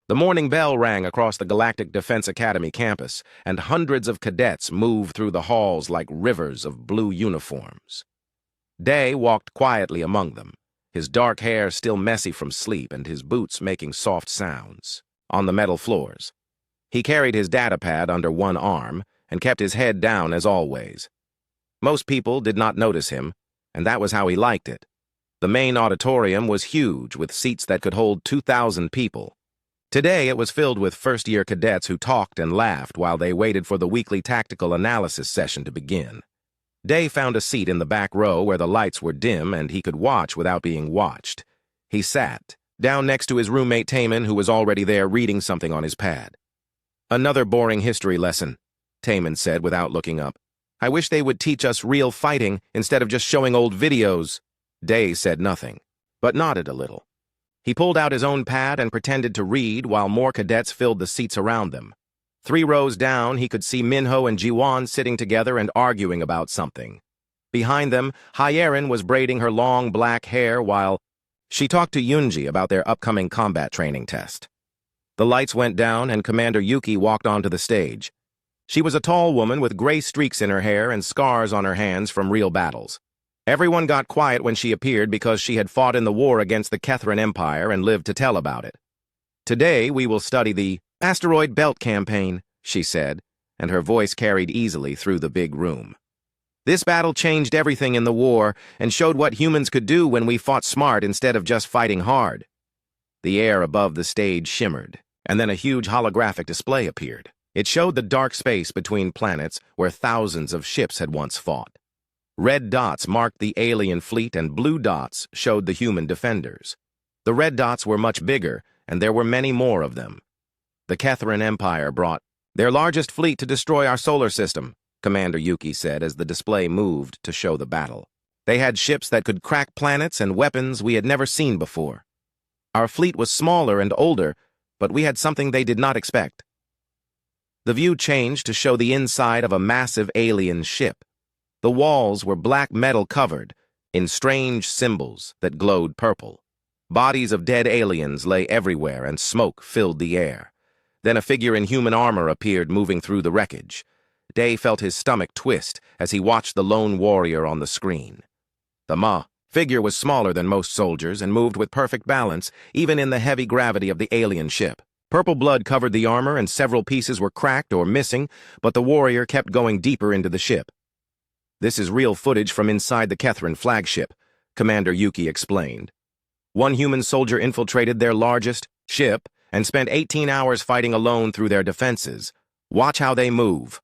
The morning bell rang across the Galactic Defense Academy campus, and hundreds of cadets moved through the halls like rivers of blue uniforms. Day walked quietly among them, his dark hair still messy from sleep and his boots making soft sounds on the metal floors. He carried his datapad under one arm and kept his head down as always. Most people did not notice him, and that was how he liked it. The main auditorium was huge, with seats that could hold 2,000 people. Today it was filled with first-year cadets who talked and laughed while they waited for the weekly tactical analysis session to begin. Day found a seat in the back row where the lights were dim and he could watch without being watched. He sat, down next to his roommate Taman, who was already there reading something on his pad. "Another boring history lesson," Taman said without looking up. "I wish they would teach us real fighting instead of just showing old videos." Day said nothing, but nodded a little. He pulled out his own pad and pretended to read while more cadets filled the seats around them. 3 rows down, he could see Minho and Jiwan sitting together and arguing about something. Behind them, Hyerin was braiding her long black hair while she talked to Yunji about their upcoming combat training test. The lights went down and Commander Yuki walked onto the stage. She was a tall woman with gray streaks in her hair and scars on her hands from real battles. Everyone got quiet when she appeared because she had fought in the war against the Kethran Empire and lived to tell about it. "Today we will study the Asteroid Belt Campaign," she said, and her voice carried easily through the big room. "This battle changed everything in the war and showed what humans could do when we fought smart instead of just fighting hard." The air above the stage shimmered, and then a huge holographic display appeared. It showed the dark space between planets where thousands of ships had once fought. Red dots marked the alien fleet and blue dots showed the human defenders. The red dots were much bigger, and there were many more of them. "The Kethran Empire brought their largest fleet to destroy our solar system," Commander Yuki said as the display moved to show the battle. "They had ships that could crack planets and weapons we had never seen before. Our fleet was smaller and older, but we had something they did not expect." The view changed to show the inside of a massive alien ship. The walls were black metal covered in strange symbols that glowed purple. Bodies of dead aliens lay everywhere and smoke filled the air. Then a figure in human armor appeared moving through the wreckage. Day felt his stomach twist as he watched the lone warrior on the screen. The figure was smaller than most soldiers and moved with perfect balance, even in the heavy gravity of the alien ship. Purple blood covered the armor and several pieces were cracked or missing, but the warrior kept going deeper into the ship. "This is real footage from inside the Kethran flagship," Commander Yuki explained. "One human soldier infiltrated their largest ship and spent 18 hours fighting alone through their defenses. Watch how they move."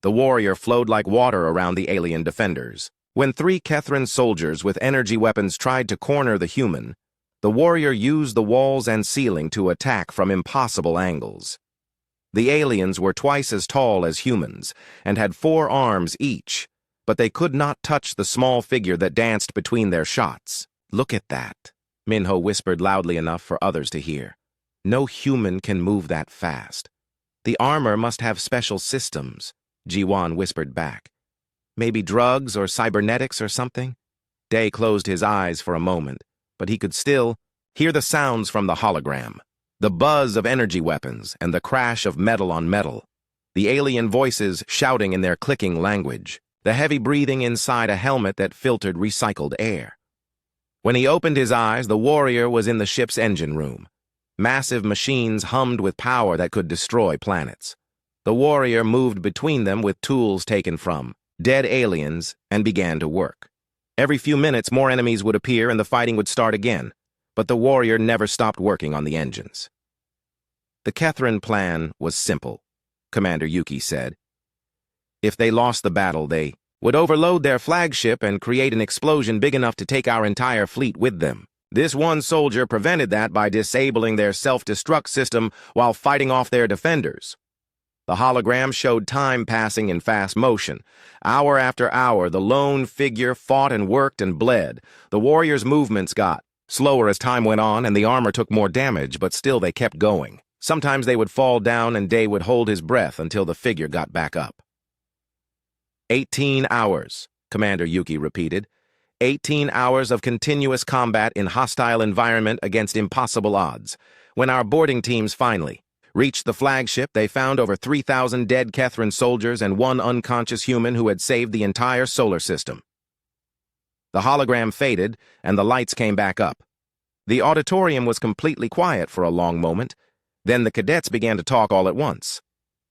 The warrior flowed like water around the alien defenders. When 3 Kethran soldiers with energy weapons tried to corner the human, the warrior used the walls and ceiling to attack from impossible angles. The aliens were twice as tall as humans and had 4 arms each, but they could not touch the small figure that danced between their shots. "Look at that," Minho whispered loudly enough for others to hear. "No human can move that fast." "The armor must have special systems," Jiwan whispered back. "Maybe drugs or cybernetics or something?" Day closed his eyes for a moment, but he could still hear the sounds from the hologram. The buzz of energy weapons and the crash of metal on metal. The alien voices shouting in their clicking language. The heavy breathing inside a helmet that filtered recycled air. When he opened his eyes, the warrior was in the ship's engine room. Massive machines hummed with power that could destroy planets. The warrior moved between them with tools taken from dead aliens and began to work. Every few minutes, more enemies would appear and the fighting would start again, but the warrior never stopped working on the engines. "The Kethran plan was simple," Commander Yuki said. "If they lost the battle, they would overload their flagship and create an explosion big enough to take our entire fleet with them. This one soldier prevented that by disabling their self-destruct system while fighting off their defenders." The hologram showed time passing in fast motion. Hour after hour, the lone figure fought and worked and bled. The warrior's movements got slower as time went on, and the armor took more damage, but still they kept going. Sometimes they would fall down, and Day would hold his breath until the figure got back up. 18 hours, Commander Yuki repeated. 18 hours of continuous combat in hostile environment against impossible odds. When our boarding teams finally reached the flagship, they found over 3,000 dead Kethran soldiers and one unconscious human who had saved the entire solar system. The hologram faded, and the lights came back up. The auditorium was completely quiet for a long moment. Then the cadets began to talk all at once.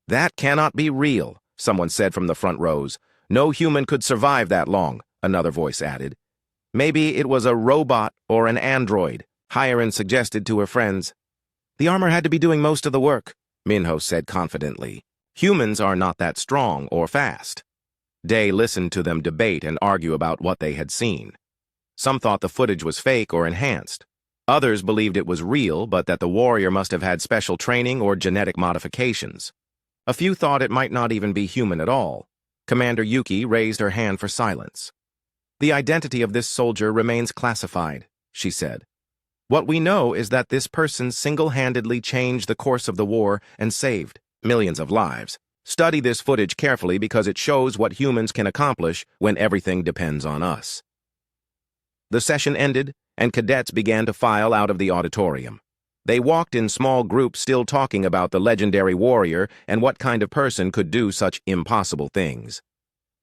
"That cannot be real," someone said from the front rows. "No human could survive that long," another voice added. "Maybe it was a robot or an android," Hiren suggested to her friends. "The armor had to be doing most of the work," Minho said confidently. "Humans are not that strong or fast." Day listened to them debate and argue about what they had seen. Some thought the footage was fake or enhanced. Others believed it was real, but that the warrior must have had special training or genetic modifications. A few thought it might not even be human at all. Commander Yuki raised her hand for silence. "The identity of this soldier remains classified," she said. "What we know is that this person single-handedly changed the course of the war and saved millions of lives. Study this footage carefully because it shows what humans can accomplish when everything depends on us." The session ended, and cadets began to file out of the auditorium. They walked in small groups, still talking about the legendary warrior and what kind of person could do such impossible things.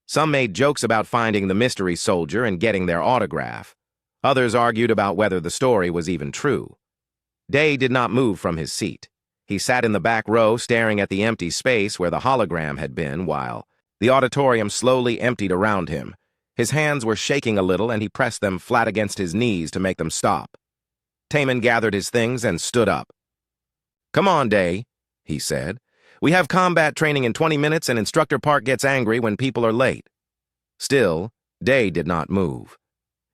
Some made jokes about finding the mystery soldier and getting their autograph. Others argued about whether the story was even true. Day did not move from his seat. He sat in the back row staring at the empty space where the hologram had been while the auditorium slowly emptied around him. His hands were shaking a little and he pressed them flat against his knees to make them stop. Taman gathered his things and stood up. "Come on, Day," he said. "We have combat training in 20 minutes and Instructor Park gets angry when people are late." Still, Day did not move.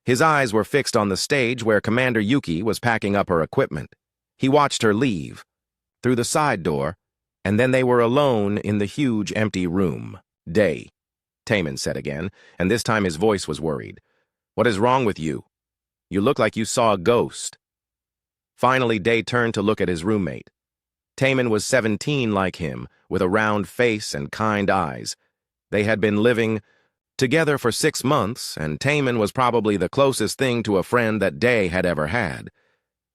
His eyes were fixed on the stage where Commander Yuki was packing up her equipment. He watched her leave through the side door, and then they were alone in the huge empty room. "Day," Taman said again, and this time his voice was worried. "What is wrong with you? You look like you saw a ghost." Finally, Day turned to look at his roommate. Taman was 17 like him, with a round face and kind eyes. They had been living together for 6 months, and Taman was probably the closest thing to a friend that Day had ever had.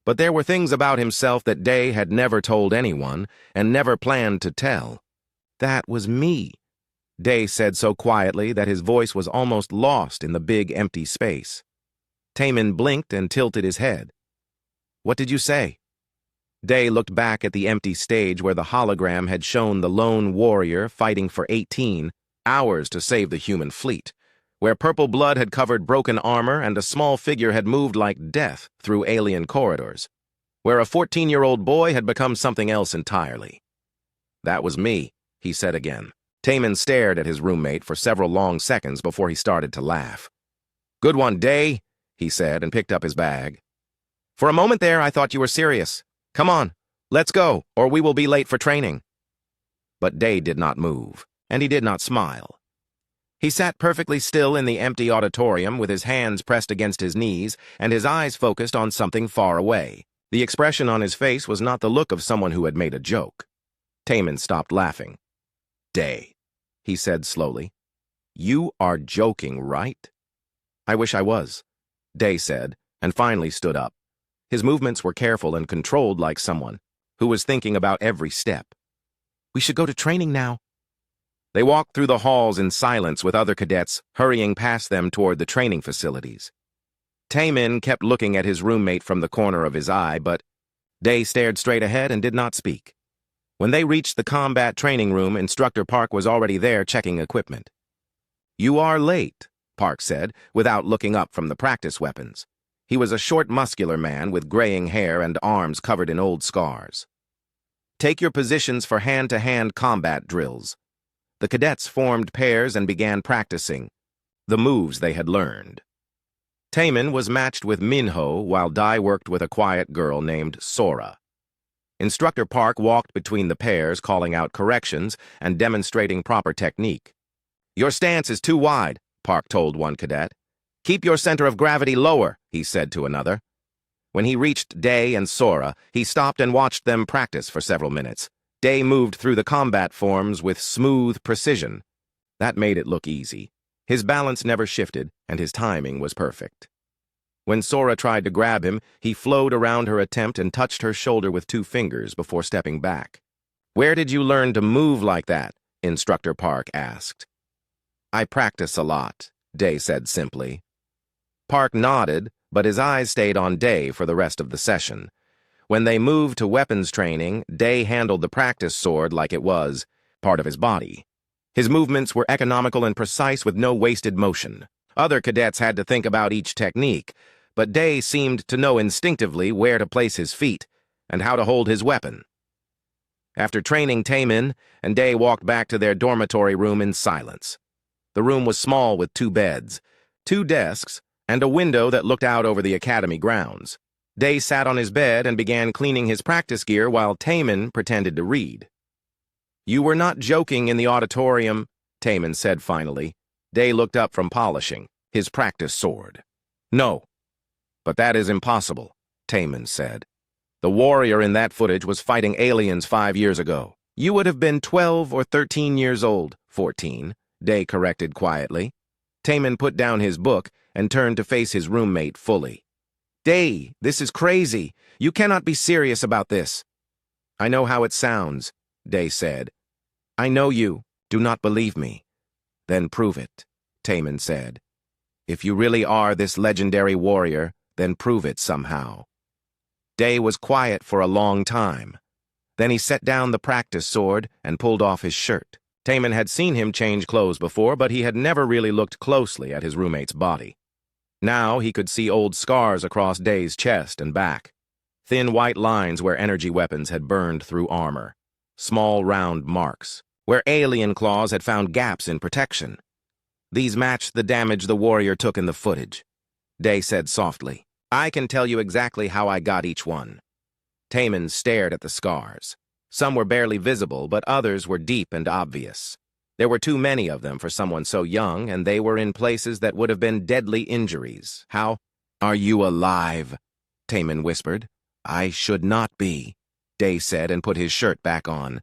But there were things about himself that Day had never told anyone and never planned to tell. "That was me," Day said so quietly that his voice was almost lost in the big empty space. Taman blinked and tilted his head. "What did you say?" Day looked back at the empty stage where the hologram had shown the lone warrior fighting for 18 hours to save the human fleet, where purple blood had covered broken armor and a small figure had moved like death through alien corridors, where a 14-year-old boy had become something else entirely. "That was me," he said again. Taman stared at his roommate for several long seconds before he started to laugh. "Good one, Day," he said and picked up his bag. "For a moment there, I thought you were serious. Come on, let's go, or we will be late for training." But Day did not move, and he did not smile. He sat perfectly still in the empty auditorium with his hands pressed against his knees and his eyes focused on something far away. The expression on his face was not the look of someone who had made a joke. Taman stopped laughing. "Day," he said slowly. "You are joking, right?" "I wish I was," Day said, and finally stood up. His movements were careful and controlled like someone who was thinking about every step. "We should go to training now." They walked through the halls in silence with other cadets hurrying past them toward the training facilities. Taman kept looking at his roommate from the corner of his eye, but Day stared straight ahead and did not speak. When they reached the combat training room, Instructor Park was already there checking equipment. "You are late," Park said, without looking up from the practice weapons. He was a short, muscular man with graying hair and arms covered in old scars. "Take your positions for hand-to-hand combat drills." The cadets formed pairs and began practicing the moves they had learned. Taman was matched with Minho while Dai worked with a quiet girl named Sora. Instructor Park walked between the pairs, calling out corrections and demonstrating proper technique. "Your stance is too wide," Park told one cadet. "Keep your center of gravity lower," he said to another. When he reached Day and Sora, he stopped and watched them practice for several minutes. Day moved through the combat forms with smooth precision. That made it look easy. His balance never shifted, and his timing was perfect. When Sora tried to grab him, he flowed around her attempt and touched her shoulder with 2 fingers before stepping back. "Where did you learn to move like that?" Instructor Park asked. "I practice a lot," Day said simply. Park nodded, but his eyes stayed on Day for the rest of the session. When they moved to weapons training, Day handled the practice sword like it was part of his body. His movements were economical and precise with no wasted motion. Other cadets had to think about each technique, but Day seemed to know instinctively where to place his feet and how to hold his weapon. After training Taemin, and Day walked back to their dormitory room in silence. The room was small with 2 beds, 2 desks, and a window that looked out over the academy grounds. Day sat on his bed and began cleaning his practice gear while Taemin pretended to read. "You were not joking in the auditorium," Taemin said finally. Day looked up from polishing his practice sword. "No, but that is impossible," Taemin said. "The warrior in that footage was fighting aliens 5 years ago. You would have been 12 or 13 years old." 14, Day corrected quietly. Taemin put down his book and turned to face his roommate fully. "Day, this is crazy. You cannot be serious about this." "I know how it sounds," Day said. "I know you do not believe me." "Then prove it," Taemin said. "If you really are this legendary warrior, then prove it somehow." Day was quiet for a long time. Then he set down the practice sword and pulled off his shirt. Taemin had seen him change clothes before, but he had never really looked closely at his roommate's body. Now he could see old scars across Day's chest and back. Thin white lines where energy weapons had burned through armor. Small round marks, where alien claws had found gaps in protection. These matched the damage the warrior took in the footage. Day said softly, "I can tell you exactly how I got each one." Taemin stared at the scars. Some were barely visible, but others were deep and obvious. There were too many of them for someone so young, and they were in places that would have been deadly injuries. "How are you alive?" Taemin whispered. "I should not be," Day said and put his shirt back on.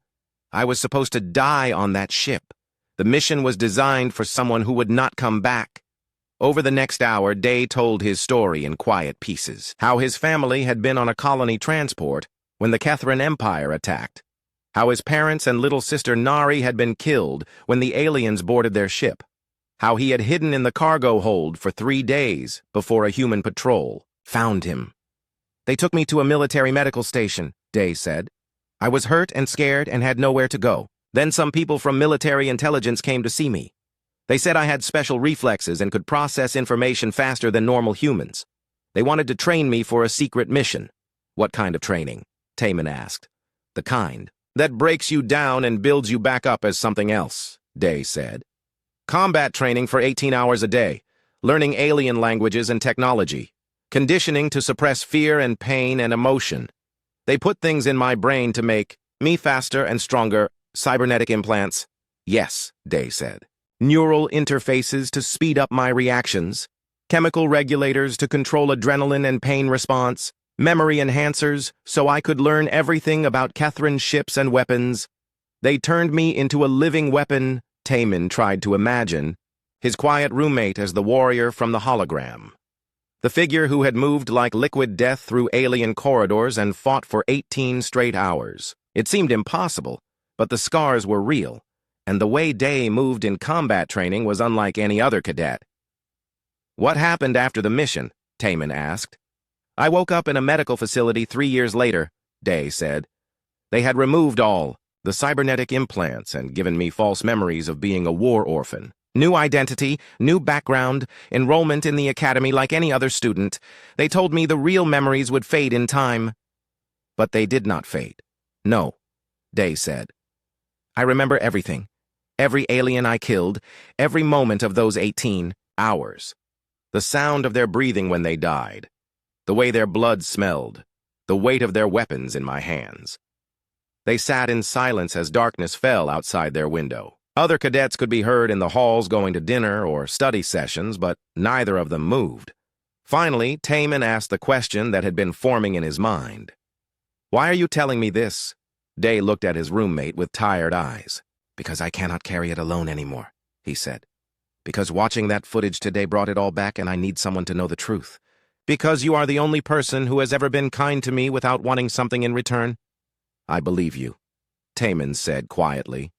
"I was supposed to die on that ship. The mission was designed for someone who would not come back." Over the next hour, Day told his story in quiet pieces. How his family had been on a colony transport when the Kethran Empire attacked. How his parents and little sister Nari had been killed when the aliens boarded their ship. How he had hidden in the cargo hold for 3 days before a human patrol found him. "They took me to a military medical station," Day said. "I was hurt and scared and had nowhere to go. Then some people from military intelligence came to see me. They said I had special reflexes and could process information faster than normal humans. They wanted to train me for a secret mission." "What kind of training?" Taemin asked. "The kind that breaks you down and builds you back up as something else," Day said. "Combat training for 18 hours a day, learning alien languages and technology, conditioning to suppress fear and pain and emotion. They put things in my brain to make me faster and stronger, cybernetic implants." "Yes," Day said. "Neural interfaces to speed up my reactions, chemical regulators to control adrenaline and pain response, memory enhancers so I could learn everything about Kethran's ships and weapons. They turned me into a living weapon," Taemin tried to imagine, his quiet roommate as the warrior from the hologram. The figure who had moved like liquid death through alien corridors and fought for 18 straight hours. It seemed impossible, but the scars were real, and the way Day moved in combat training was unlike any other cadet. "What happened after the mission?" Taemin asked. "I woke up in a medical facility 3 years later," Day said. "They had removed all the cybernetic implants and given me false memories of being a war orphan. New identity, new background, enrollment in the academy like any other student. They told me the real memories would fade in time." "But they did not fade." "No," Day said. "I remember everything. Every alien I killed, every moment of those 18 hours. The sound of their breathing when they died. The way their blood smelled, the weight of their weapons in my hands." They sat in silence as darkness fell outside their window. Other cadets could be heard in the halls going to dinner or study sessions, but neither of them moved. Finally, Taemin asked the question that had been forming in his mind. "Why are you telling me this?" Day looked at his roommate with tired eyes. "Because I cannot carry it alone anymore," he said. "Because watching that footage today brought it all back and I need someone to know the truth. Because you are the only person who has ever been kind to me without wanting something in return? I believe you, Taman said quietly.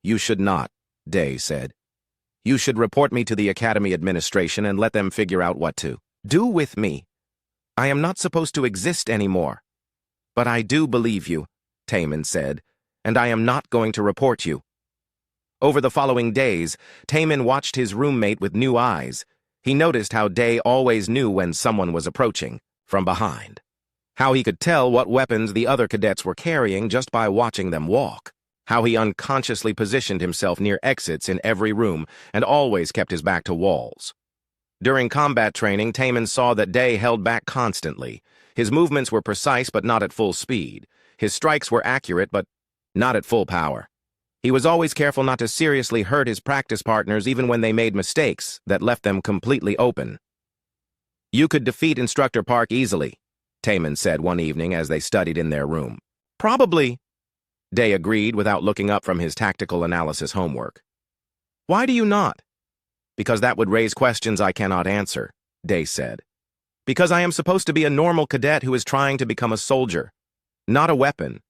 You should not, Day said. You should report me to the Academy administration and let them figure out what to do with me. I am not supposed to exist anymore. But I do believe you, Taman said, and I am not going to report you. Over the following days, Taman watched his roommate with new eyes. He noticed how Day always knew when someone was approaching, from behind. How he could tell what weapons the other cadets were carrying just by watching them walk. How he unconsciously positioned himself near exits in every room and always kept his back to walls. During combat training, Taman saw that Day held back constantly. His movements were precise but not at full speed. His strikes were accurate but not at full power. He was always careful not to seriously hurt his practice partners even when they made mistakes that left them completely open. You could defeat Instructor Park easily, Taman said one evening as they studied in their room. Probably, Day agreed without looking up from his tactical analysis homework. Why do you not? Because that would raise questions I cannot answer, Day said. Because I am supposed to be a normal cadet who is trying to become a soldier, not a weapon.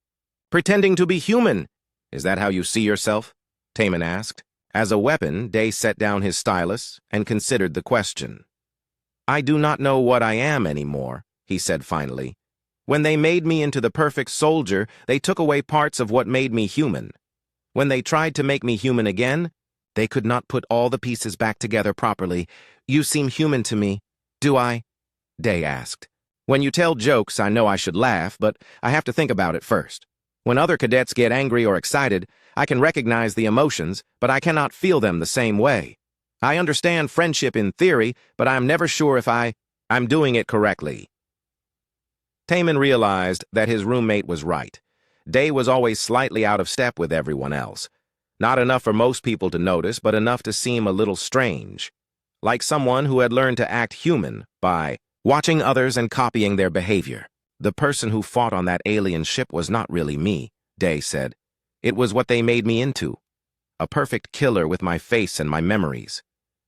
Pretending to be human. Is that how you see yourself? Taman asked. As a weapon, Day set down his stylus and considered the question. I do not know what I am anymore, he said finally. When they made me into the perfect soldier, they took away parts of what made me human. When they tried to make me human again, they could not put all the pieces back together properly. You seem human to me. Do I? Day asked. When you tell jokes, I know I should laugh, but I have to think about it first. When other cadets get angry or excited, I can recognize the emotions, but I cannot feel them the same way. I understand friendship in theory, but I'm never sure if I'm doing it correctly. Taman realized that his roommate was right. Day was always slightly out of step with everyone else. Not enough for most people to notice, but enough to seem a little strange. Like someone who had learned to act human by watching others and copying their behavior. The person who fought on that alien ship was not really me, Day said. It was what they made me into. A perfect killer with my face and my memories.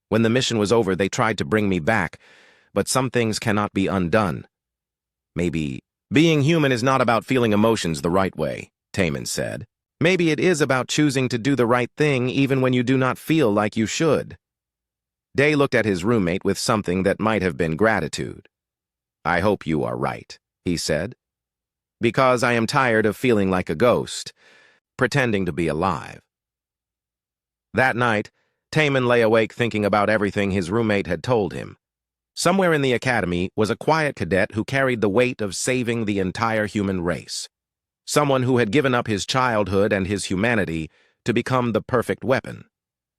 When the mission was over, they tried to bring me back, but some things cannot be undone. Maybe being human is not about feeling emotions the right way, Taman said. Maybe it is about choosing to do the right thing even when you do not feel like you should. Day looked at his roommate with something that might have been gratitude. I hope you are right, he said. Because I am tired of feeling like a ghost, pretending to be alive. That night, Taman lay awake thinking about everything his roommate had told him. Somewhere in the academy was a quiet cadet who carried the weight of saving the entire human race. Someone who had given up his childhood and his humanity to become the perfect weapon.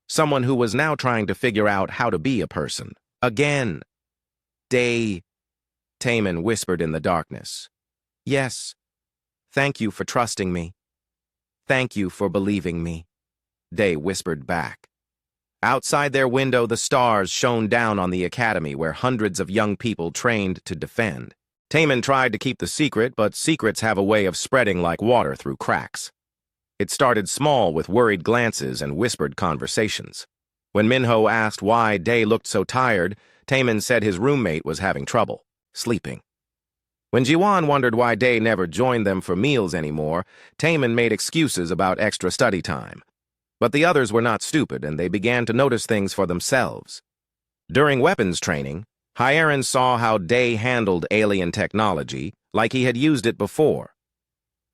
Someone who was now trying to figure out how to be a person. Again. Day, Taman whispered in the darkness. Yes. Thank you for trusting me. Thank you for believing me. Day whispered back. Outside their window, the stars shone down on the academy where hundreds of young people trained to defend. Taman tried to keep the secret, but secrets have a way of spreading like water through cracks. It started small with worried glances and whispered conversations. When Minho asked why Day looked so tired, Taman said his roommate was having trouble, sleeping. When Jiwan wondered why Day never joined them for meals anymore, Taman made excuses about extra study time. But the others were not stupid, and they began to notice things for themselves. During weapons training, Hyeron saw how Day handled alien technology like he had used it before.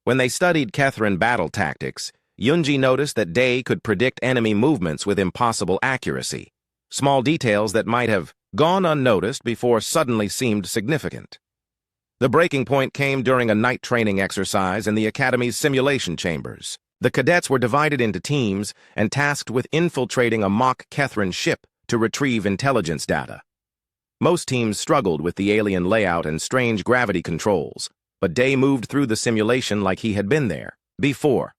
When they studied Kethran battle tactics, Yunji noticed that Day could predict enemy movements with impossible accuracy. Small details that might have gone unnoticed before suddenly seemed significant. The breaking point came during a night training exercise in the Academy's simulation chambers. The cadets were divided into teams and tasked with infiltrating a mock Kethran ship to retrieve intelligence data. Most teams struggled with the alien layout and strange gravity controls, but Day moved through the simulation like he had been there before.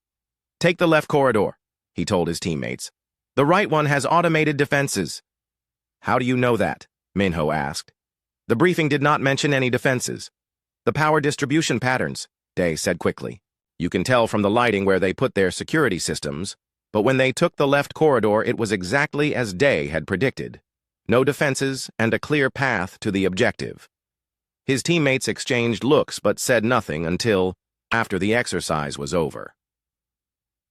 Take the left corridor, he told his teammates. The right one has automated defenses. How do you know that? Minho asked. The briefing did not mention any defenses. The power distribution patterns, Day said quickly. You can tell from the lighting where they put their security systems, but when they took the left corridor, it was exactly as Day had predicted. No defenses and a clear path to the objective. His teammates exchanged looks but said nothing until after the exercise was over.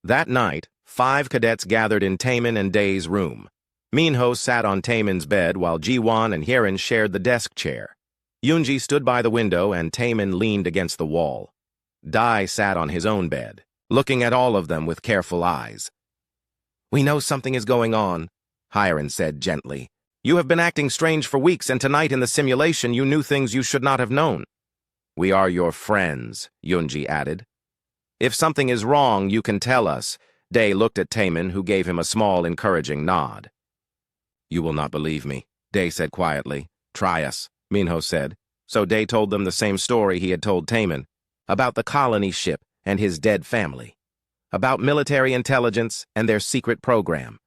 That night, 5 cadets gathered in Taemin and Dae's room. Minho sat on Taemin's bed while Jiwon and Hyerin shared the desk chair. Yoonji stood by the window and Taemin leaned against the wall. Dae sat on his own bed, looking at all of them with careful eyes. "We know something is going on," Hyerin said gently. "You have been acting strange for weeks, and tonight in the simulation you knew things you should not have known." "We are your friends," Yoonji added. "If something is wrong, you can tell us." Dae looked at Taemin, who gave him a small, encouraging nod. "You will not believe me," Dae said quietly. "Try us," Minho said. So Dae told them the same story he had told Taemin, about the colony ship and his dead family, about military intelligence and their secret program,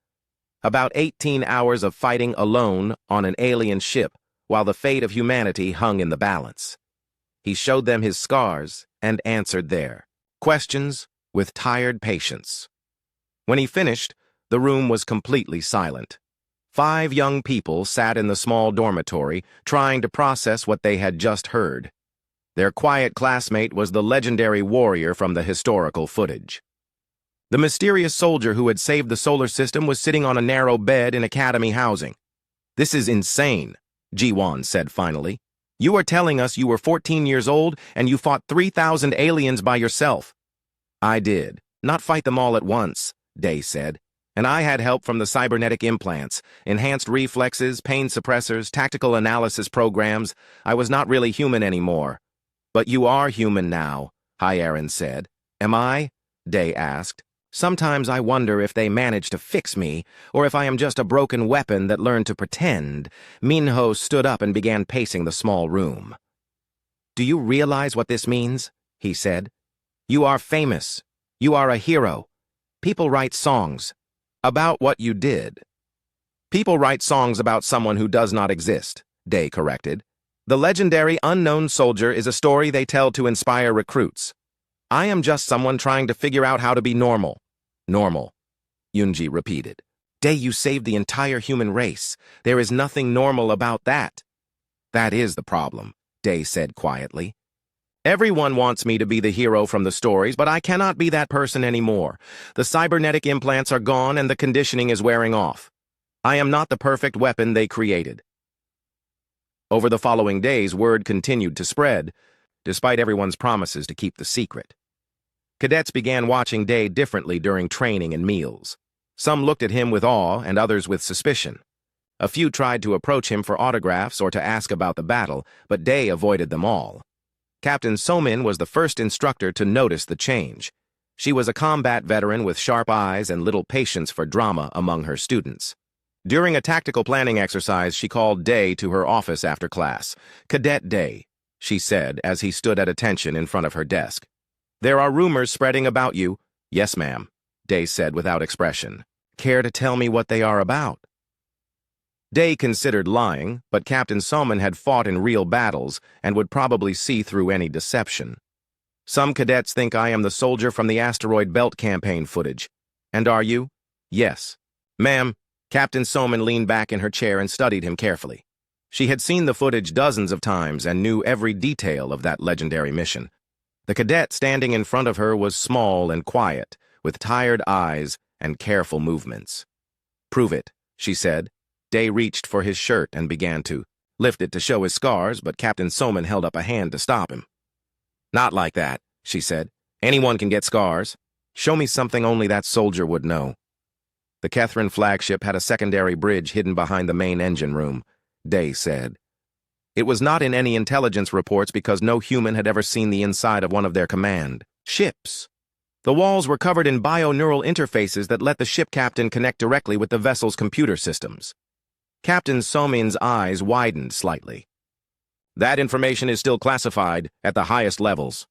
about 18 hours of fighting alone on an alien ship while the fate of humanity hung in the balance. He showed them his scars and answered their questions with tired patience. When he finished, the room was completely silent. 5 young people sat in the small dormitory trying to process what they had just heard. Their quiet classmate was the legendary warrior from the historical footage. The mysterious soldier who had saved the solar system was sitting on a narrow bed in academy housing. "This is insane," Jiwon said finally. "You are telling us you were 14 years old and you fought 3,000 aliens by yourself." "I did. Not fight them all at once," Dae said. "And I had help from the cybernetic implants, enhanced reflexes, pain suppressors, tactical analysis programs. I was not really human anymore." "But you are human now," Hyerin said. "Am I?" Dae asked. "Sometimes I wonder if they managed to fix me, or if I am just a broken weapon that learned to pretend." Minho stood up and began pacing the small room. "Do you realize what this means?" he said. "You are famous. You are a hero. People write songs about what you did." "People write songs about someone who does not exist," Dae corrected. "The legendary unknown soldier is a story they tell to inspire recruits. I am just someone trying to figure out how to be normal." "Normal," Yoonji repeated. "Dae, you saved the entire human race. There is nothing normal about that." "That is the problem," Dae said quietly. "Everyone wants me to be the hero from the stories, but I cannot be that person anymore. The cybernetic implants are gone and the conditioning is wearing off. I am not the perfect weapon they created." Over the following days, word continued to spread, despite everyone's promises to keep the secret. Cadets began watching Dae differently during training and meals. Some looked at him with awe and others with suspicion. A few tried to approach him for autographs or to ask about the battle, but Dae avoided them all. Captain Somin was the first instructor to notice the change. She was a combat veteran with sharp eyes and little patience for drama among her students. During a tactical planning exercise, she called Dae to her office after class. "Cadet Dae," she said as he stood at attention in front of her desk. "There are rumors spreading about you." "Yes, ma'am," Dae said without expression. "Care to tell me what they are about?" Dae considered lying, but Captain Somin had fought in real battles and would probably see through any deception. "Some cadets think I am the soldier from the asteroid belt campaign footage." "And are you?" "Yes." "Ma'am," Captain Somin leaned back in her chair and studied him carefully. She had seen the footage dozens of times and knew every detail of that legendary mission. The cadet standing in front of her was small and quiet, with tired eyes and careful movements. "Prove it," she said. Dae reached for his shirt and began to lift it to show his scars, but Captain Somin held up a hand to stop him. "Not like that," she said. "Anyone can get scars. Show me something only that soldier would know." The Kethrin flagship had a secondary bridge hidden behind the main engine room, Dae said. It was not in any intelligence reports because no human had ever seen the inside of one of their command ships. The walls were covered in bio-neural interfaces that let the ship captain connect directly with the vessel's computer systems. Captain Somin's eyes widened slightly. "That information is still classified at the highest levels."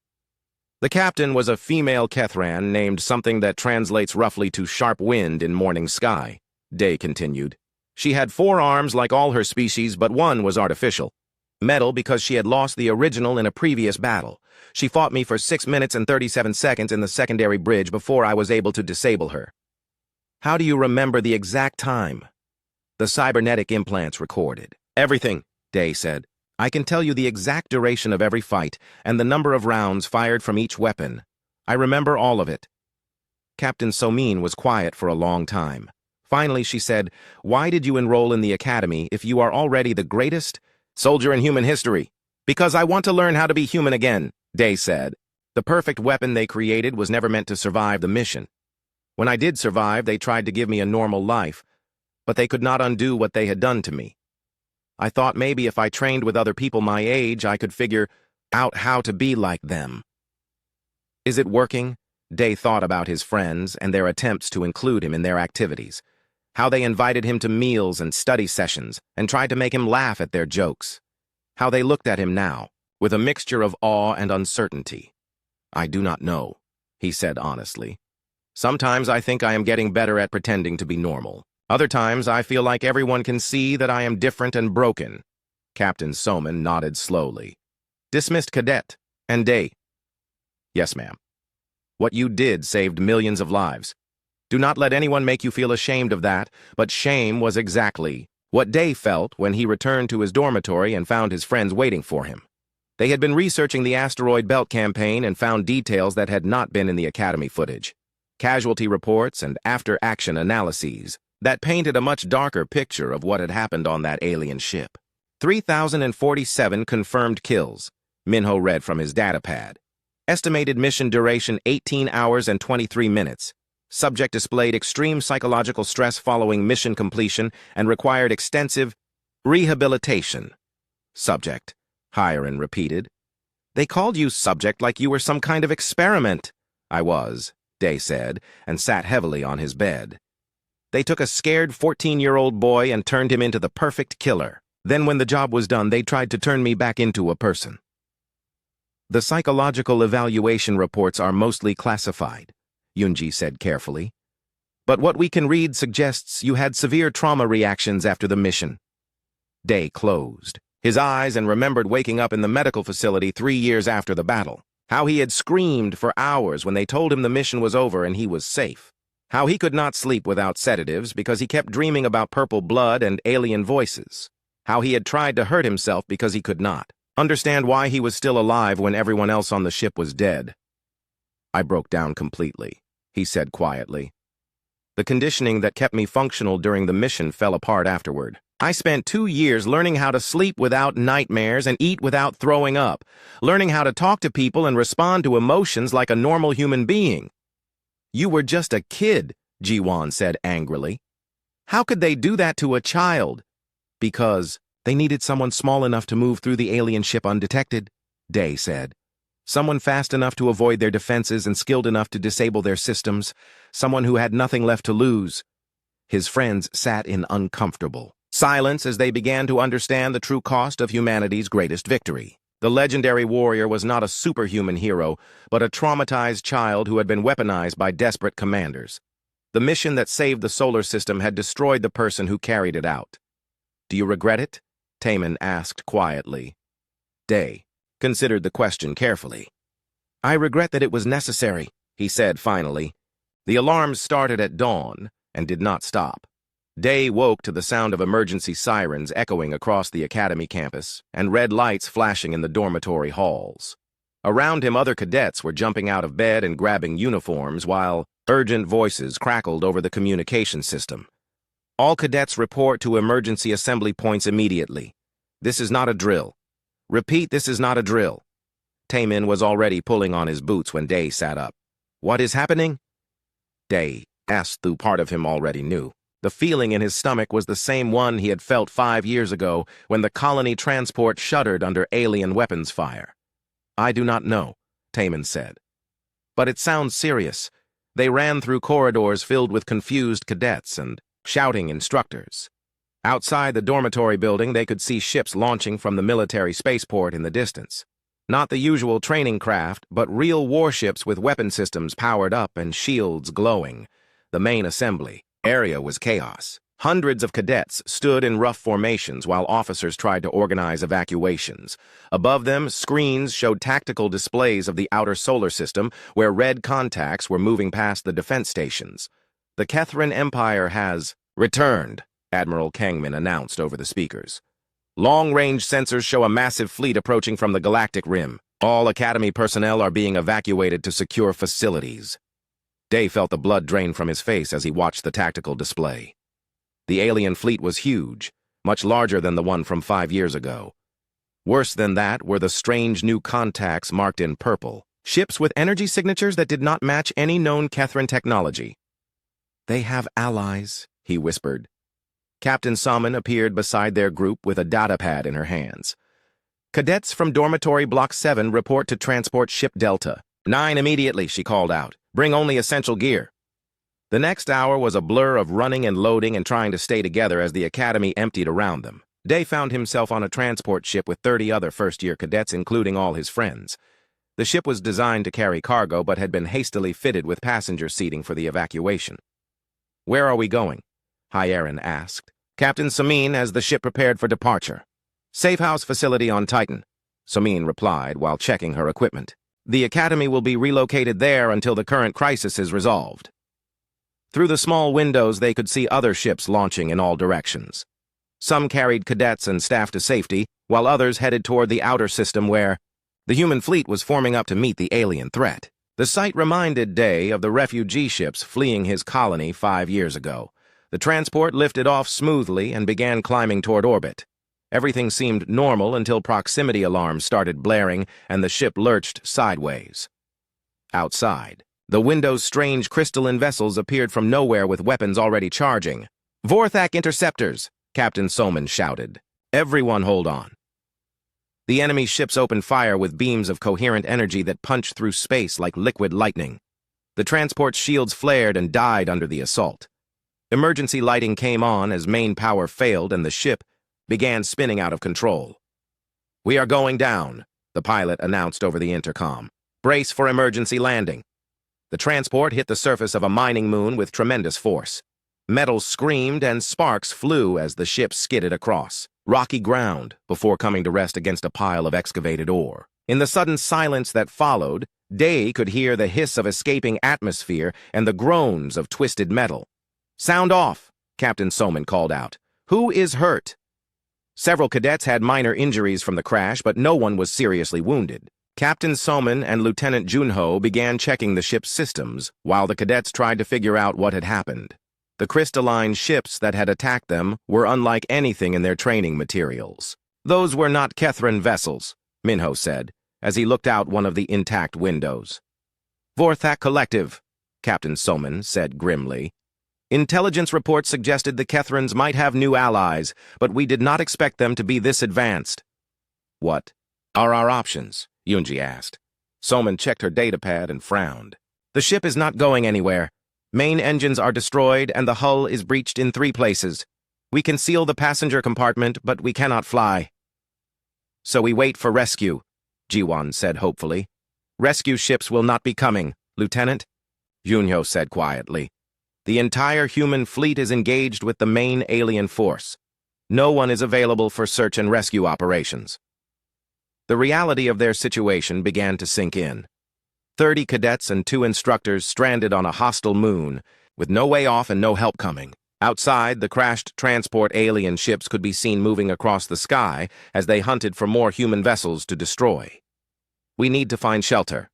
The captain was a female Kethran named something that translates roughly to sharp wind in morning sky, Dae continued. She had 4 arms like all her species, but one was artificial. Metal because she had lost the original in a previous battle. She fought me for 6 minutes and 37 seconds in the secondary bridge before I was able to disable her. "How do you remember the exact time?" "The cybernetic implants recorded." "Everything," Dae said. I can tell you the exact duration of every fight and the number of rounds fired from each weapon. I remember all of it." Captain Somin was quiet for a long time. Finally, she said, "Why did you enroll in the academy if you are already the greatest soldier in human history?" "Because I want to learn how to be human again," Day said. "The perfect weapon they created was never meant to survive the mission. When I did survive, they tried to give me a normal life, but they could not undo what they had done to me. I thought maybe if I trained with other people my age, I could figure out how to be like them." "Is it working?" Day thought about his friends and their attempts to include him in their activities, how they invited him to meals and study sessions and tried to make him laugh at their jokes, how they looked at him now, with a mixture of awe and uncertainty. "I do not know," he said honestly. "Sometimes I think I am getting better at pretending to be normal. Other times I feel like everyone can see that I am different and broken." Captain Somin nodded slowly. "Dismissed Cadet and Day." "Yes, ma'am. What you did saved millions of lives. Do not let anyone make you feel ashamed of that, but shame was exactly what Day felt when he returned to his dormitory and found his friends waiting for him. They had been researching the asteroid belt campaign and found details that had not been in the Academy footage. Casualty reports and after-action analyses that painted a much darker picture of what had happened on that alien ship. 3,047 confirmed kills, Minho read from his datapad. Estimated mission duration 18 hours and 23 minutes. Subject displayed extreme psychological stress following mission completion and required extensive rehabilitation. Subject, Hiron repeated. "They called you subject like you were some kind of experiment." "I was," Day said, and sat heavily on his bed. "They took a scared 14-year-old boy and turned him into the perfect killer. Then when the job was done, they tried to turn me back into a person." "The psychological evaluation reports are mostly classified," Yunji said carefully. "But what we can read suggests you had severe trauma reactions after the mission." Day closed his eyes and remembered waking up in the medical facility 3 years after the battle. How he had screamed for hours when they told him the mission was over and he was safe. How he could not sleep without sedatives because he kept dreaming about purple blood and alien voices. How he had tried to hurt himself because he could not understand why he was still alive when everyone else on the ship was dead. "I broke down completely," he said quietly. "The conditioning that kept me functional during the mission fell apart afterward. I spent 2 years learning how to sleep without nightmares and eat without throwing up, learning how to talk to people and respond to emotions like a normal human being." "You were just a kid," Jiwon said angrily. "How could they do that to a child?" "Because they needed someone small enough to move through the alien ship undetected," Day said. "Someone fast enough to avoid their defenses and skilled enough to disable their systems. Someone who had nothing left to lose." His friends sat in uncomfortable silence as they began to understand the true cost of humanity's greatest victory. The legendary warrior was not a superhuman hero, but a traumatized child who had been weaponized by desperate commanders. The mission that saved the solar system had destroyed the person who carried it out. "Do you regret it?" Taman asked quietly. Day considered the question carefully. "I regret that it was necessary," he said finally. The alarms started at dawn and did not stop. Day woke to the sound of emergency sirens echoing across the academy campus and red lights flashing in the dormitory halls. Around him, other cadets were jumping out of bed and grabbing uniforms while urgent voices crackled over the communication system. "All cadets report to emergency assembly points immediately. This is not a drill. Repeat, this is not a drill." Taman was already pulling on his boots when Day sat up. "What is happening?" Day asked, though part of him already knew. The feeling in his stomach was the same one he had felt 5 years ago when the colony transport shuddered under alien weapons fire. "I do not know," Taman said. "But it sounds serious." They ran through corridors filled with confused cadets and shouting instructors. Outside the dormitory building, they could see ships launching from the military spaceport in the distance. Not the usual training craft, but real warships with weapon systems powered up and shields glowing. The main assembly area was chaos. Hundreds of cadets stood in rough formations while officers tried to organize evacuations. Above them, screens showed tactical displays of the outer solar system where red contacts were moving past the defense stations. "The Kethran Empire has returned," Admiral Kangman announced over the speakers. Long-range sensors show a massive fleet approaching from the galactic rim. All Academy personnel are being evacuated to secure facilities. Day felt the blood drain from his face as he watched the tactical display. The alien fleet was huge, much larger than the one from 5 years ago. Worse than that were the strange new contacts marked in purple, ships with energy signatures that did not match any known Kethran technology. "They have allies," he whispered. Captain Salmon appeared beside their group with a datapad in her hands. "Cadets from Dormitory Block 7 report to Transport Ship Delta. 9 immediately," she called out. "Bring only essential gear." The next hour was a blur of running and loading and trying to stay together as the Academy emptied around them. Day found himself on a transport ship with 30 other first-year cadets, including all his friends. The ship was designed to carry cargo but had been hastily fitted with passenger seating for the evacuation. "Where are we going?" Hyerin asked. "Captain Samin has the ship prepared for departure. Safe house facility on Titan," Samin replied while checking her equipment. "The Academy will be relocated there until the current crisis is resolved." Through the small windows, they could see other ships launching in all directions. Some carried cadets and staff to safety, while others headed toward the outer system where the human fleet was forming up to meet the alien threat. The sight reminded Day of the refugee ships fleeing his colony 5 years ago. The transport lifted off smoothly and began climbing toward orbit. Everything seemed normal until proximity alarms started blaring and the ship lurched sideways. Outside, the window's strange crystalline vessels appeared from nowhere with weapons already charging. "Vorthak interceptors!" Captain Soman shouted. "Everyone hold on." The enemy ships opened fire with beams of coherent energy that punched through space like liquid lightning. The transport's shields flared and died under the assault. Emergency lighting came on as main power failed and the ship began spinning out of control. "We are going down," the pilot announced over the intercom. "Brace for emergency landing." The transport hit the surface of a mining moon with tremendous force. Metal screamed and sparks flew as the ship skidded across rocky ground before coming to rest against a pile of excavated ore. In the sudden silence that followed, Day could hear the hiss of escaping atmosphere and the groans of twisted metal. "Sound off," Captain Soman called out. "Who is hurt?" Several cadets had minor injuries from the crash, but no one was seriously wounded. Captain Soman and Lieutenant Junho began checking the ship's systems, while the cadets tried to figure out what had happened. The crystalline ships that had attacked them were unlike anything in their training materials. "Those were not Kethran vessels," Minho said, as he looked out one of the intact windows. "Vorthak Collective," Captain Soman said grimly. "Intelligence reports suggested the Kethrans might have new allies, but we did not expect them to be this advanced." "What are our options?" Yunji asked. Soman checked her datapad and frowned. "The ship is not going anywhere. Main engines are destroyed and the hull is breached in 3 places. We can seal the passenger compartment, but we cannot fly." "So we wait for rescue," Jiwan said hopefully. "Rescue ships will not be coming, Lieutenant," Junho said quietly. "The entire human fleet is engaged with the main alien force. No one is available for search and rescue operations." The reality of their situation began to sink in. 30 cadets and 2 instructors stranded on a hostile moon, with no way off and no help coming. Outside, the crashed transport alien ships could be seen moving across the sky as they hunted for more human vessels to destroy. "We need to find shelter,"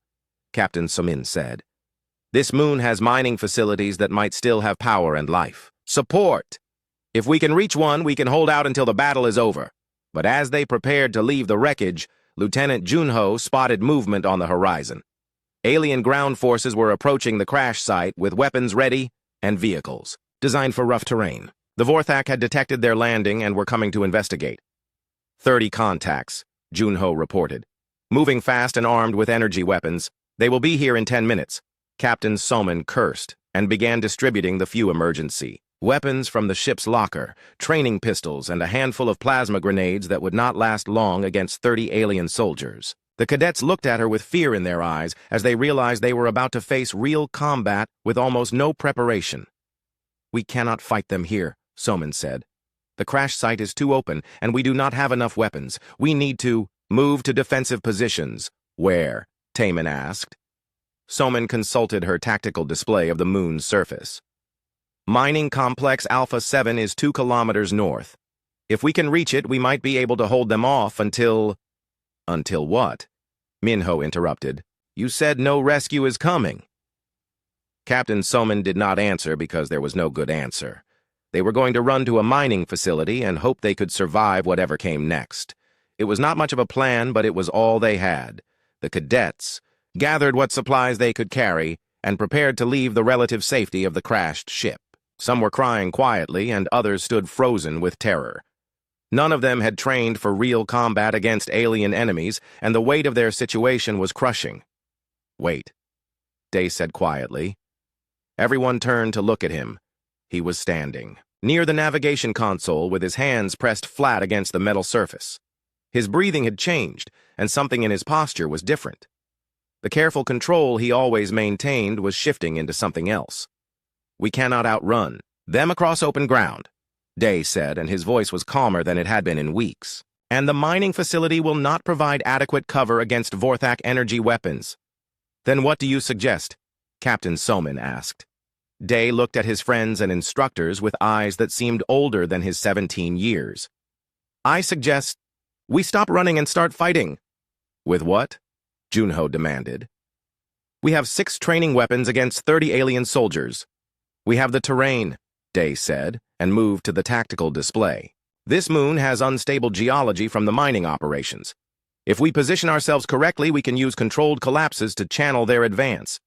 Captain Somin said. "This moon has mining facilities that might still have power and life. Support! If we can reach one, we can hold out until the battle is over." But as they prepared to leave the wreckage, Lieutenant Junho spotted movement on the horizon. Alien ground forces were approaching the crash site with weapons ready and vehicles designed for rough terrain. The Vorthak had detected their landing and were coming to investigate. 30 contacts, Junho reported. "Moving fast and armed with energy weapons. They will be here in 10 minutes. Captain Soman cursed and began distributing the few emergency weapons from the ship's locker, training pistols, and a handful of plasma grenades that would not last long against 30 alien soldiers. The cadets looked at her with fear in their eyes as they realized they were about to face real combat with almost no preparation. "We cannot fight them here," Soman said. "The crash site is too open, and we do not have enough weapons. We need to move to defensive positions." "Where?" Taman asked. Soman consulted her tactical display of the moon's surface. "Mining Complex Alpha 7 is 2 kilometers north. If we can reach it, we might be able to hold them off until... Until what? Minho interrupted. You said no rescue is coming. Captain Soman did not answer because there was no good answer. They were going to run to a mining facility and hope they could survive whatever came next. It was not much of a plan, but it was all they had. The cadets gathered what supplies they could carry and prepared to leave the relative safety of the crashed ship. Some were crying quietly, and others stood frozen with terror. None of them had trained for real combat against alien enemies, and the weight of their situation was crushing. Wait, Day said quietly. Everyone turned to look at him. He was standing near the navigation console with his hands pressed flat against the metal surface. His breathing had changed, and something in his posture was different. The careful control he always maintained was shifting into something else. We cannot outrun them across open ground, Day said, and his voice was calmer than it had been in weeks. And the mining facility will not provide adequate cover against Vorthak energy weapons. Then what do you suggest? Captain Soman asked. Day looked at his friends and instructors with eyes that seemed older than his 17 years. I suggest we stop running and start fighting. With what? Junho demanded. We have 6 training weapons against 30 alien soldiers. We have the terrain, Day said, and moved to the tactical display. This moon has unstable geology from the mining operations. If we position ourselves correctly, we can use controlled collapses to channel their advance.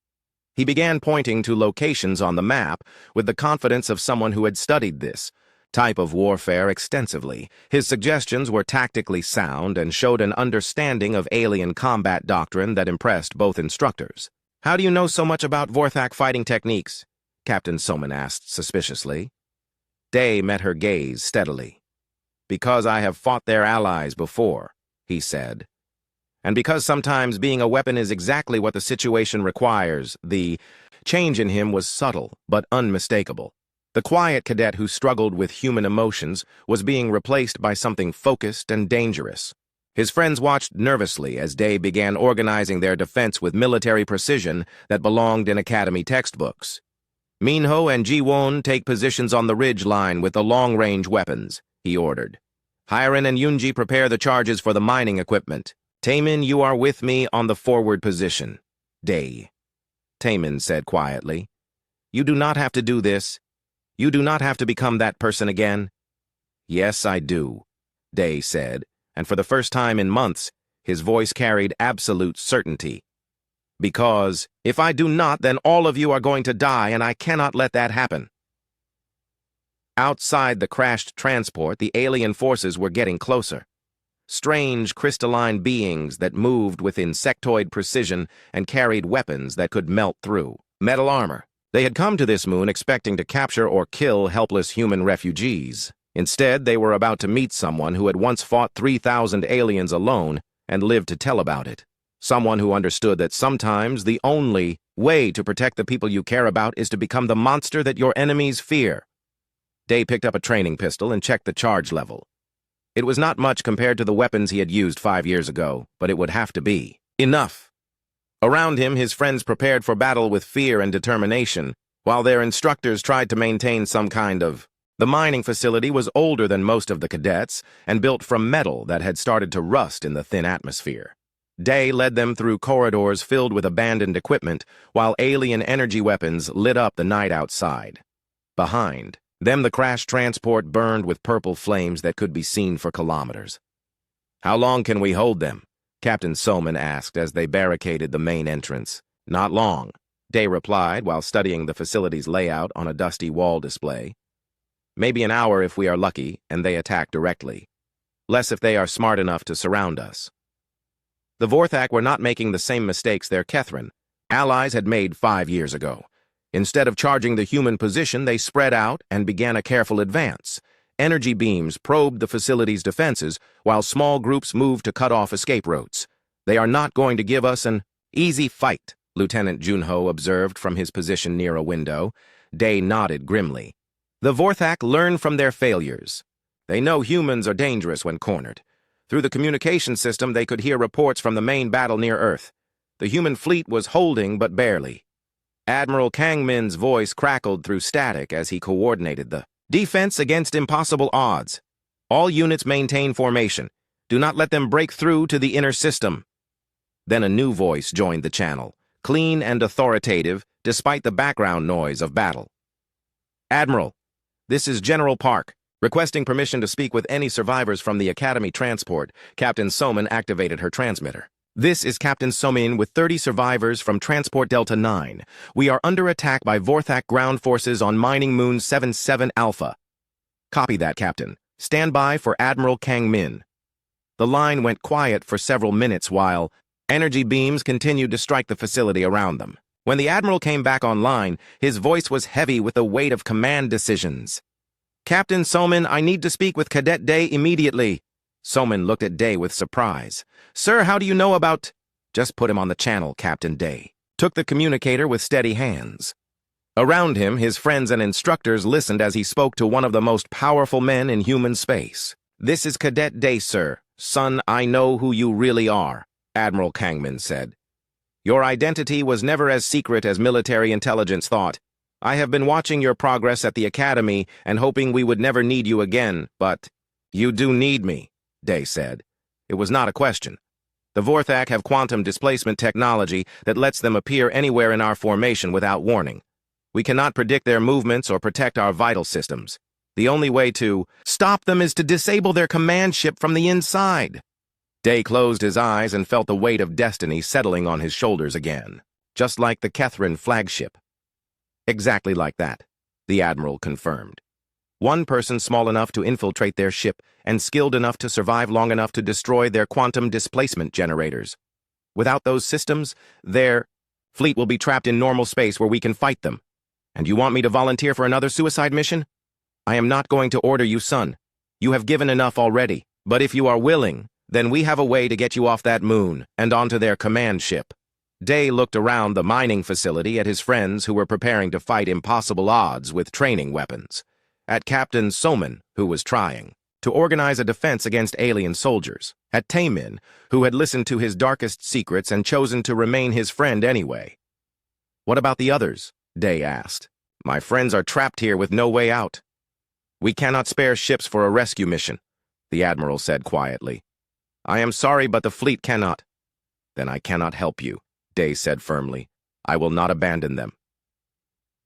He began pointing to locations on the map with the confidence of someone who had studied this type of warfare extensively. His suggestions were tactically sound and showed an understanding of alien combat doctrine that impressed both instructors. How do you know so much about Vorthak fighting techniques? Captain Soman asked suspiciously. Day met her gaze steadily. Because I have fought their allies before, he said. And because sometimes being a weapon is exactly what the situation requires, the change in him was subtle but unmistakable. The quiet cadet who struggled with human emotions was being replaced by something focused and dangerous. His friends watched nervously as Day began organizing their defense with military precision that belonged in academy textbooks. Minho and Ji-won take positions on the ridge line with the long-range weapons, he ordered. Hyren and Yunji prepare the charges for the mining equipment. Taemin, you are with me on the forward position. Day. Taemin said quietly. You do not have to do this. You do not have to become that person again. Yes, I do, Day said, and for the first time in months, his voice carried absolute certainty. Because if I do not, then all of you are going to die, and I cannot let that happen. Outside the crashed transport, the alien forces were getting closer. Strange crystalline beings that moved with insectoid precision and carried weapons that could melt through metal armor. They had come to this moon expecting to capture or kill helpless human refugees. Instead, they were about to meet someone who had once fought 3,000 aliens alone and lived to tell about it. Someone who understood that sometimes the only way to protect the people you care about is to become the monster that your enemies fear. Day picked up a training pistol and checked the charge level. It was not much compared to the weapons he had used 5 years ago, but it would have to be enough. Around him, his friends prepared for battle with fear and determination, while their instructors tried to maintain some kind of... The mining facility was older than most of the cadets and built from metal that had started to rust in the thin atmosphere. Day led them through corridors filled with abandoned equipment, while alien energy weapons lit up the night outside. Behind them, the crash transport burned with purple flames that could be seen for kilometers. How long can we hold them? Captain Soman asked as they barricaded the main entrance. Not long, Day replied while studying the facility's layout on a dusty wall display. Maybe an hour if we are lucky and they attack directly. Less if they are smart enough to surround us. The Vorthak were not making the same mistakes their Kethran allies had made 5 years ago. Instead of charging the human position, they spread out and began a careful advance. Energy beams probed the facility's defenses, while small groups moved to cut off escape routes. They are not going to give us an easy fight, Lieutenant Junho observed from his position near a window. Day nodded grimly. The Vorthak learn from their failures. They know humans are dangerous when cornered. Through the communication system, they could hear reports from the main battle near Earth. The human fleet was holding, but barely. Admiral Kangmin's voice crackled through static as he coordinated the defense against impossible odds. All units maintain formation. Do not let them break through to the inner system. Then a new voice joined the channel, clean and authoritative, despite the background noise of battle. Admiral, this is General Park. Requesting permission to speak with any survivors from the Academy transport, Captain Soman activated her transmitter. This is Captain Soman with 30 survivors from Transport Delta 9. We are under attack by Vorthak ground forces on Mining Moon 77 Alpha. Copy that, Captain. Stand by for Admiral Kang Min. The line went quiet for several minutes while energy beams continued to strike the facility around them. When the Admiral came back online, his voice was heavy with the weight of command decisions. Captain Soman, I need to speak with Cadet Day immediately. Soman looked at Day with surprise. Sir, how do you know about... Just put him on the channel, Captain Day. Took the communicator with steady hands. Around him, his friends and instructors listened as he spoke to one of the most powerful men in human space. This is Cadet Day, sir. Son, I know who you really are, Admiral Kangman said. Your identity was never as secret as military intelligence thought. I have been watching your progress at the Academy and hoping we would never need you again, but you do need me, Day said. It was not a question. The Vorthak have quantum displacement technology that lets them appear anywhere in our formation without warning. We cannot predict their movements or protect our vital systems. The only way to stop them is to disable their command ship from the inside. Day closed his eyes and felt the weight of destiny settling on his shoulders again, just like the Kethrin flagship. Exactly like that, the Admiral confirmed. One person small enough to infiltrate their ship and skilled enough to survive long enough to destroy their quantum displacement generators. Without those systems, their fleet will be trapped in normal space where we can fight them. And you want me to volunteer for another suicide mission? I am not going to order you, son. You have given enough already. But if you are willing, then we have a way to get you off that moon and onto their command ship. Day looked around the mining facility at his friends who were preparing to fight impossible odds with training weapons. At Captain Soman, who was trying to organize a defense against alien soldiers. At Taemin, who had listened to his darkest secrets and chosen to remain his friend anyway. What about the others? Day asked. My friends are trapped here with no way out. We cannot spare ships for a rescue mission, the Admiral said quietly. I am sorry, but the fleet cannot. Then I cannot help you, Day said firmly. I will not abandon them.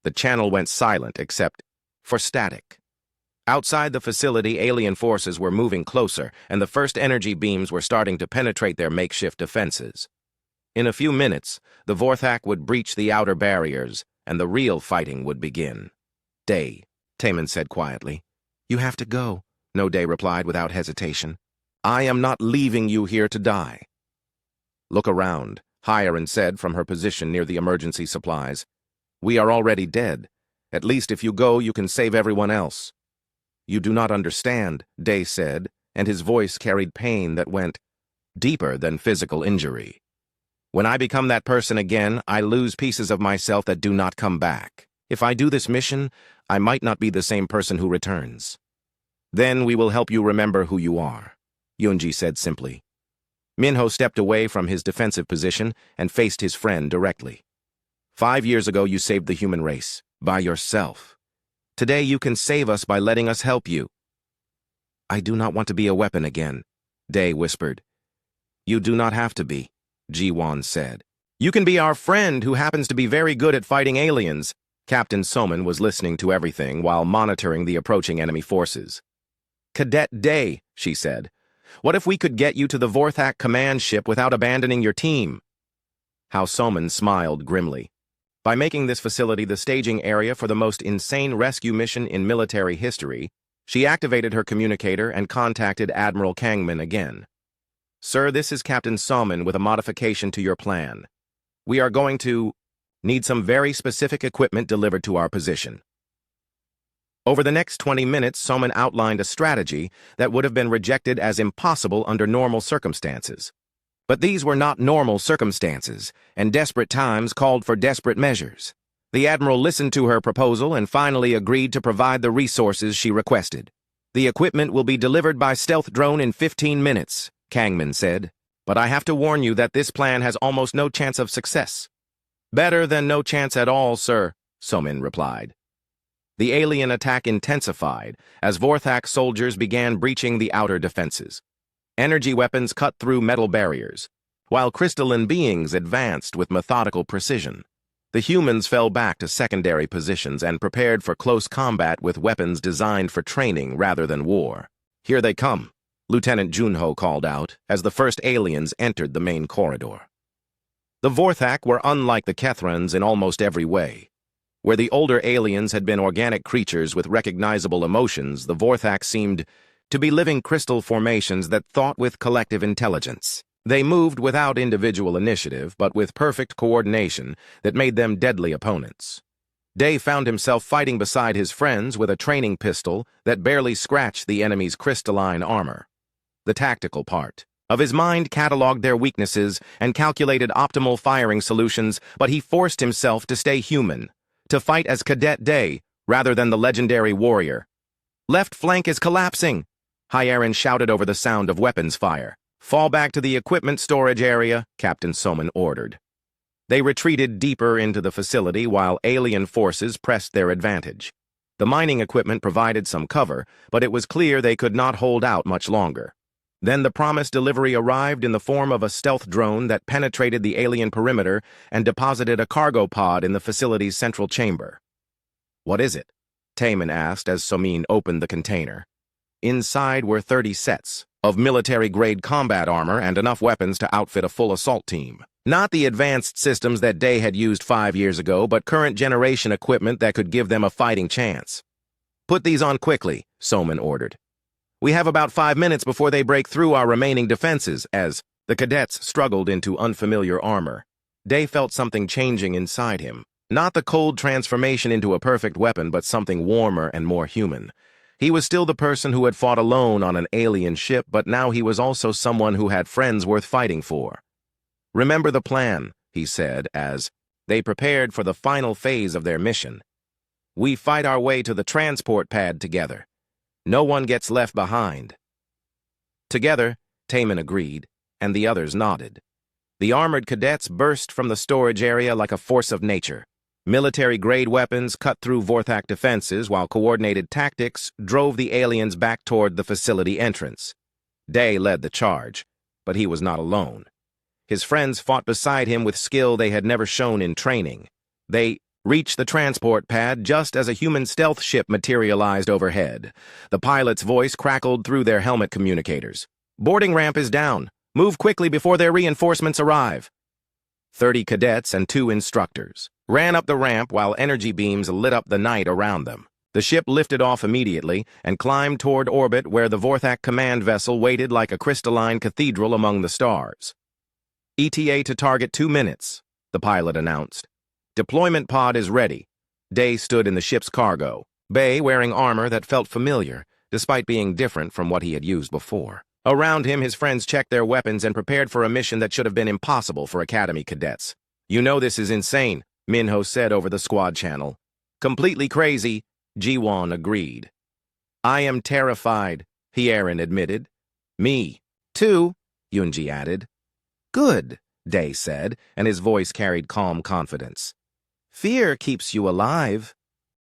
The channel went silent except for static. Outside the facility, alien forces were moving closer, and the first energy beams were starting to penetrate their makeshift defenses. In a few minutes, the Vorthak would breach the outer barriers, and the real fighting would begin. Day, Taemin said quietly. You have to go, No Day replied without hesitation. I am not leaving you here to die. Look around, Hyarin said from her position near the emergency supplies. We are already dead. At least if you go, you can save everyone else. You do not understand, Day said, and his voice carried pain that went deeper than physical injury. When I become that person again, I lose pieces of myself that do not come back. If I do this mission, I might not be the same person who returns. Then we will help you remember who you are, Yunji said simply. Minho stepped away from his defensive position and faced his friend directly. 5 years ago, you saved the human race, by yourself. Today, you can save us by letting us help you. I do not want to be a weapon again, Day whispered. You do not have to be, Ji-Won said. You can be our friend who happens to be very good at fighting aliens. Captain Soman was listening to everything while monitoring the approaching enemy forces. Cadet Day, she said. What if we could get you to the Vorthak command ship without abandoning your team? How Soman smiled grimly. By making this facility the staging area for the most insane rescue mission in military history, she activated her communicator and contacted Admiral Kangman again. Sir, this is Captain Soman with a modification to your plan. We are going to need some very specific equipment delivered to our position. Over the next 20 minutes, Soman outlined a strategy that would have been rejected as impossible under normal circumstances. But these were not normal circumstances, and desperate times called for desperate measures. The Admiral listened to her proposal and finally agreed to provide the resources she requested. The equipment will be delivered by stealth drone in 15 minutes, Kangman said. But I have to warn you that this plan has almost no chance of success. Better than no chance at all, sir, Soman replied. The alien attack intensified as Vorthak soldiers began breaching the outer defenses. Energy weapons cut through metal barriers, while crystalline beings advanced with methodical precision. The humans fell back to secondary positions and prepared for close combat with weapons designed for training rather than war. "Here they come," Lieutenant Junho called out as the first aliens entered the main corridor. The Vorthak were unlike the Kethrans in almost every way. Where the older aliens had been organic creatures with recognizable emotions, the Vorthak seemed to be living crystal formations that thought with collective intelligence. They moved without individual initiative, but with perfect coordination that made them deadly opponents. Day found himself fighting beside his friends with a training pistol that barely scratched the enemy's crystalline armor. The tactical part of his mind cataloged their weaknesses and calculated optimal firing solutions, but he forced himself to stay human, to fight as Cadet Day rather than the legendary warrior. "Left flank is collapsing," Hyerin shouted over the sound of weapons fire. "Fall back to the equipment storage area," Captain Soman ordered. They retreated deeper into the facility while alien forces pressed their advantage. The mining equipment provided some cover, but it was clear they could not hold out much longer. Then the promised delivery arrived in the form of a stealth drone that penetrated the alien perimeter and deposited a cargo pod in the facility's central chamber. "What is it?" Taman asked as Somin opened the container. Inside were 30 sets of military-grade combat armor and enough weapons to outfit a full assault team. Not the advanced systems that Day had used 5 years ago, but current-generation equipment that could give them a fighting chance. "Put these on quickly," Soman ordered. "We have about 5 minutes before they break through our remaining defenses," as the cadets struggled into unfamiliar armor. Day felt something changing inside him. Not the cold transformation into a perfect weapon, but something warmer and more human. He was still the person who had fought alone on an alien ship, but now he was also someone who had friends worth fighting for. "Remember the plan," he said as they prepared for the final phase of their mission. "We fight our way to the transport pad together. No one gets left behind." Together, Taman agreed, and the others nodded. The armored cadets burst from the storage area like a force of nature. Military-grade weapons cut through Vorthak defenses while coordinated tactics drove the aliens back toward the facility entrance. Day led the charge, but he was not alone. His friends fought beside him with skill they had never shown in training. They reached the transport pad just as a human stealth ship materialized overhead. The pilot's voice crackled through their helmet communicators. "Boarding ramp is down. Move quickly before their reinforcements arrive." 30 cadets and 2 instructors ran up the ramp while energy beams lit up the night around them. The ship lifted off immediately and climbed toward orbit where the Vorthak command vessel waited like a crystalline cathedral among the stars. "ETA to target 2 minutes, the pilot announced. "Deployment pod is ready." Day stood in the ship's cargo bay wearing armor that felt familiar, despite being different from what he had used before. Around him, his friends checked their weapons and prepared for a mission that should have been impossible for Academy cadets. "You know this is insane," Minho said over the squad channel. "Completely crazy," Jiwon agreed. "I am terrified," Hyerin admitted. "Me, too," Yunji added. "Good," Day said, and his voice carried calm confidence. "Fear keeps you alive."